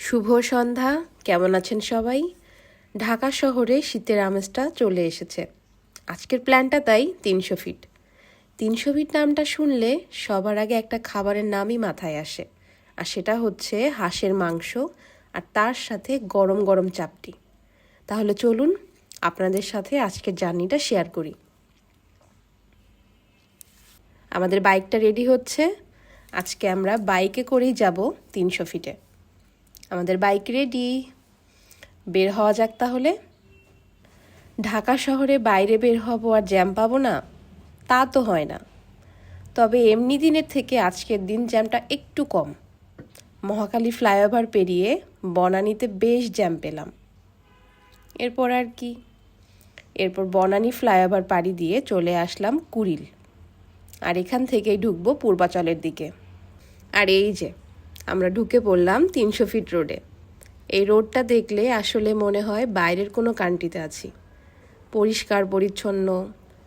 শুভ সন্ধ্যা। কেমন আছেন সবাই? ঢাকা শহরে শীতের আমেজটা চলে এসেছে। আজকের প্ল্যানটা তাই 300 ফিট। 300 ফিট নামটা শুনলে সবার আগে একটা খাবারের নামই মাথায় আসে, আর সেটা হচ্ছে হাঁসের মাংস আর তার সাথে গরম গরম চাপটি। তাহলে চলুন আপনাদের সাথে আজকের জার্নিটা শেয়ার করি। আমাদের বাইকটা রেডি হচ্ছে। আজকে আমরা বাইকে করেই যাব 300 ফিটে। আমাদের বাইক রেডি, বের হওয়া যাক তাহলে। ঢাকা শহরে বাইরে বের হব আর জ্যাম পাবো না, তা তো হয় না। তবে এমনি দিনের থেকে আজকের দিন জ্যামটা একটু কম। মহাখালী ফ্লাইওভার পেরিয়ে বনানীতে বেশ জ্যাম পেলাম। এরপর আর কি, এরপর বনানী ফ্লাইওভার পাড়ি দিয়ে চলে আসলাম কুড়িল, আর এখান থেকেই ঢুকবো পূর্বাচলের দিকে। আর এই যে আমরা ঢুকে পড়লাম 300 ফিট রোডে। এই রোডটা দেখলে আসলে মনে হয় বাইরের কোনো কান্ট্রিতে আছি। পরিষ্কার পরিচ্ছন্ন।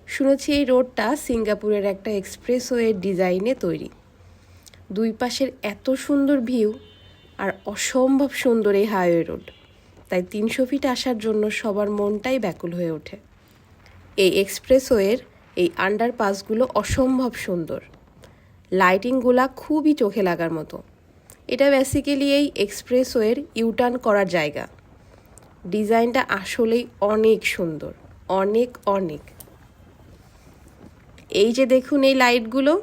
শুনেছি এই রোডটা সিঙ্গাপুরের একটা এক্সপ্রেসওয়ের ডিজাইনে তৈরি। দুই পাশের এত সুন্দর ভিউ, আর অসম্ভব সুন্দর এই হাইওয়ে রোড। তাই 300 ফিট আসার জন্য সবার মনটাই ব্যাকুল হয়ে ওঠে। এই এক্সপ্রেসওয়ের এই আন্ডারপাসগুলো অসম্ভব সুন্দর। লাইটিংগুলা খুবই চোখে লাগার মতো। এটা বেসিক্যালি এই এক্সপ্রেসওয়ের ইউটার্ন করার জায়গা। ডিজাইনটা আসলেই অনেক সুন্দর, অনেক অনেক। এই যে দেখুন এই লাইটগুলো,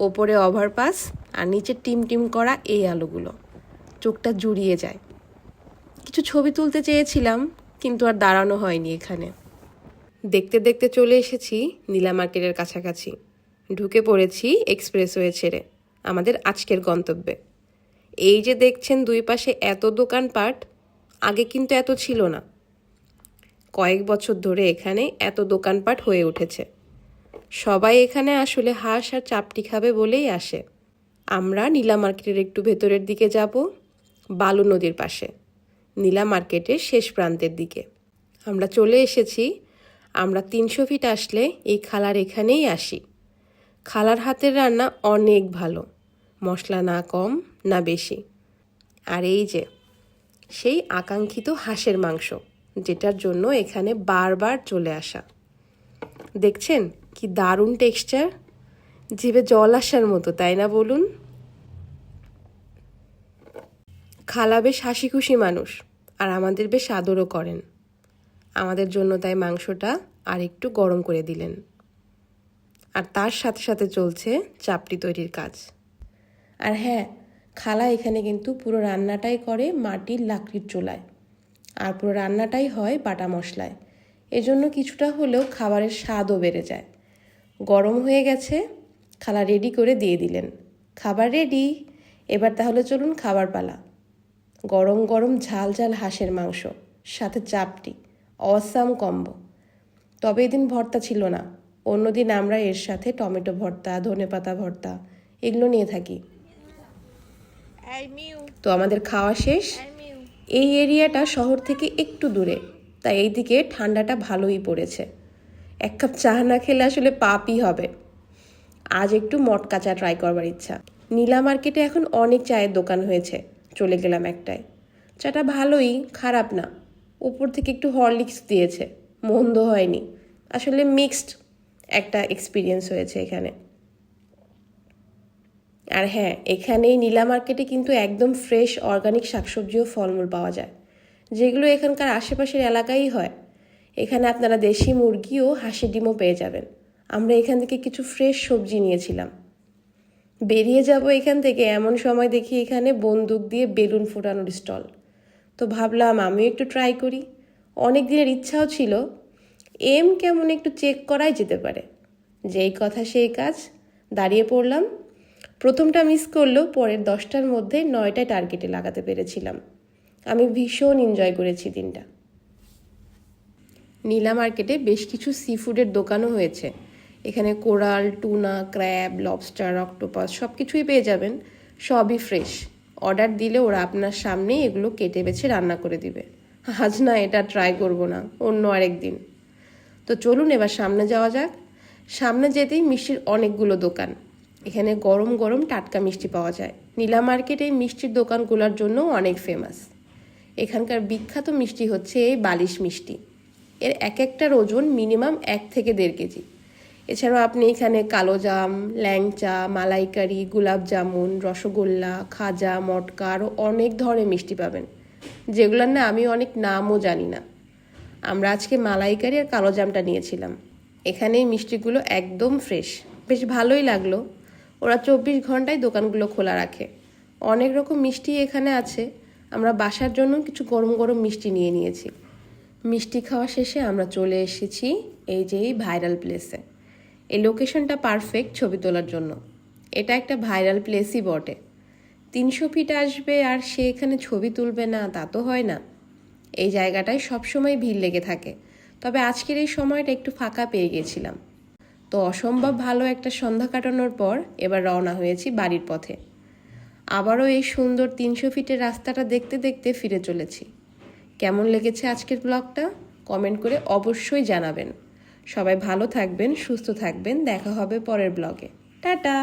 ওপরে ওভারপাস আর নিচে টিম টিম করা এই আলোগুলো, চোখটা জুড়িয়ে যায়। কিছু ছবি তুলতে চেয়েছিলাম, কিন্তু আর দাঁড়ানো হয়নি এখানে। দেখতে দেখতে চলে এসেছি নীলা মার্কেটের কাছাকাছি। ঢুকে পড়েছি এক্সপ্রেসওয়ে ছেড়ে আমাদের আজকের গন্তব্যে। এই যে দেখছেন দুই পাশে এত দোকানপাট, আগে কিন্তু এত ছিল না। কয়েক বছর ধরে এখানে এত দোকানপাট হয়ে উঠেছে। সবাই এখানে আসলে হাঁস আর চাপটি খাবে বলেই আসে। আমরা নীলা মার্কেটের একটু ভেতরের দিকে যাব, বালু নদীর পাশে, নীলা মার্কেটের শেষ প্রান্তের দিকে আমরা চলে এসেছি। আমরা 300 ফিট আসলে এই খালার এখানেই আসি। খালার হাতের রান্না অনেক ভালো, মশলা না কম না বেশি। আর এই যে সেই আকাঙ্ক্ষিত হাঁসের মাংস, যেটার জন্য এখানে বারবার চলে আসা। দেখছেন কি দারুণ টেক্সচার, জিভে জল আসার মতো, তাই না বলুন? খালা বেশ হাসি খুশি মানুষ, আর আমাদের বেশ আদরও করেন। আমাদের জন্য তাই মাংসটা আর একটু গরম করে দিলেন। আর তার সাথে সাথে চলছে চাপটি তৈরির কাজ। আর হ্যাঁ, খালা এখানে কিন্তু পুরো রান্নাটাই করে মাটির লাকড়ির চুলায়, আর পুরো রান্নাটাই হয় বাটা মশলায়। এজন্য কিছুটা হলেও খাবারের স্বাদও বেড়ে যায়। গরম হয়ে গেছে, খালা রেডি করে দিয়ে দিলেন। খাবার রেডি, এবার তাহলে চলুন খাবার পালা। গরম গরম ঝাল ঝাল হাঁসের মাংস, সাথে চাপটি, অসাম কম্বো। তবে এদিন ভর্তা ছিল না, অন্যদিন আমরা এর সাথে টমেটো ভর্তা, ধনেপাতা ভর্তা এগুলো নিয়ে থাকি। তো আমাদের খাওয়া শেষ। এই এরিয়াটা শহর থেকে একটু দূরে, তাই এইদিকে ঠান্ডাটা ভালোই পড়েছে। এক কাপ চা না খেলে আসলে পাপই হবে। আজ একটু মটকা চা ট্রাই করবার ইচ্ছা। নীলা মার্কেটে এখন অনেক চায়ের দোকান হয়েছে, চলে গেলাম একটায়। চাটা ভালোই, খারাপ না। উপর থেকে একটু হরলিক্স দিয়েছে, মন্দ হয়নি। আসলে মিক্সড একটা এক্সপিরিয়েন্স হয়েছে এখানে। আর হ্যাঁ, এখানেই নীলা মার্কেটে কিন্তু একদম ফ্রেশ অর্গানিক শাকসবজি ও ফলমূল পাওয়া যায়, যেগুলো এখানকার আশেপাশের এলাকায় হয়। এখানে আপনারা দেশি মুরগি ও হাঁসের ডিমও পেয়ে যাবেন। আমরা এখান থেকে কিছু ফ্রেশ সবজি নিয়েছিলাম। বেরিয়ে যাব এখান থেকে এমন সময় দেখি এখানে বন্দুক দিয়ে বেলুন ফোটানোর স্টল। তো ভাবলাম আমিও একটু ট্রাই করি। অনেক দিনের ইচ্ছাও ছিল, কেমন একটু চেক করাই যেতে পারে। যেই কথা সেই কাজ, দাঁড়িয়ে পড়লাম। প্রথমটা মিস করলেও পরের 10টার মধ্যে 9টায় টার্গেটে লাগাতে পেরেছিলাম। আমি ভীষণ এনজয় করেছি দিনটা। নীলা মার্কেটে বেশ কিছু সি ফুডের দোকানও হয়েছে। এখানে coral, tuna, crab, lobster, octopus সব কিছুই পেয়ে যাবেন। সবই ফ্রেশ। অর্ডার দিলে ওরা আপনার সামনেই এগুলো কেটে বেছে রান্না করে দিবে। আজ না এটা ট্রাই করব না, অন্য আরেক দিন। তো চলুন এবার সামনে যাওয়া যাক। সামনে যেতেই মিষ্টির অনেকগুলো দোকান। এখানে গরম গরম টাটকা মিষ্টি পাওয়া যায়। নীলা মার্কেট এই মিষ্টির দোকানগুলোর জন্য অনেক ফেমাস। এখানকার বিখ্যাত মিষ্টি হচ্ছে এই বালিশ মিষ্টি। এর এক একটার ওজন মিনিমাম 1 থেকে 1.5 কেজি। এছাড়াও আপনি এখানে কালোজাম, ল্যাংচা, মালাইকারি, গোলাপ জামুন, রসগোল্লা, খাজা, মটকা আরও অনেক ধরনের মিষ্টি পাবেন, যেগুলোর না আমি অনেক নামও জানি না। আমরা আজকে মালাইকারি আর কালোজামটা নিয়েছিলাম। এখানে এই মিষ্টিগুলো একদম ফ্রেশ, বেশ ভালোই লাগলো। ওরা 24 ঘন্টায় দোকানগুলো খোলা রাখে। অনেক রকম মিষ্টি এখানে আছে। আমরা বাসার জন্য কিছু গরম গরম মিষ্টি নিয়ে নিয়েছি। মিষ্টি খাওয়া শেষে আমরা চলে এসেছি এই যে এই ভাইরাল প্লেসে। এই লোকেশনটা পারফেক্ট ছবি তোলার জন্য। এটা একটা ভাইরাল প্লেসই বটে। 300 ফিট আসবে আর সে এখানে ছবি তুলবে না, তা তো হয় না। এই জায়গাটায় সবসময় ভিড় লেগে থাকে, তবে আজকের এই সময়টা একটু ফাঁকা পেয়ে গেছিলাম। তো অসম্ভব ভালো একটা সন্ধ্যা কাটানোর পর এবার রওনা হয়েছি বাড়ির পথে। আবারও এই সুন্দর 300 ফিটের রাস্তাটা দেখতে দেখতে ফিরে চলেছি। কেমন লেগেছে আজকের ব্লগটা কমেন্ট করে অবশ্যই জানাবেন। সবাই ভালো থাকবেন, সুস্থ থাকবেন। দেখা হবে পরের ব্লগে। টাটা।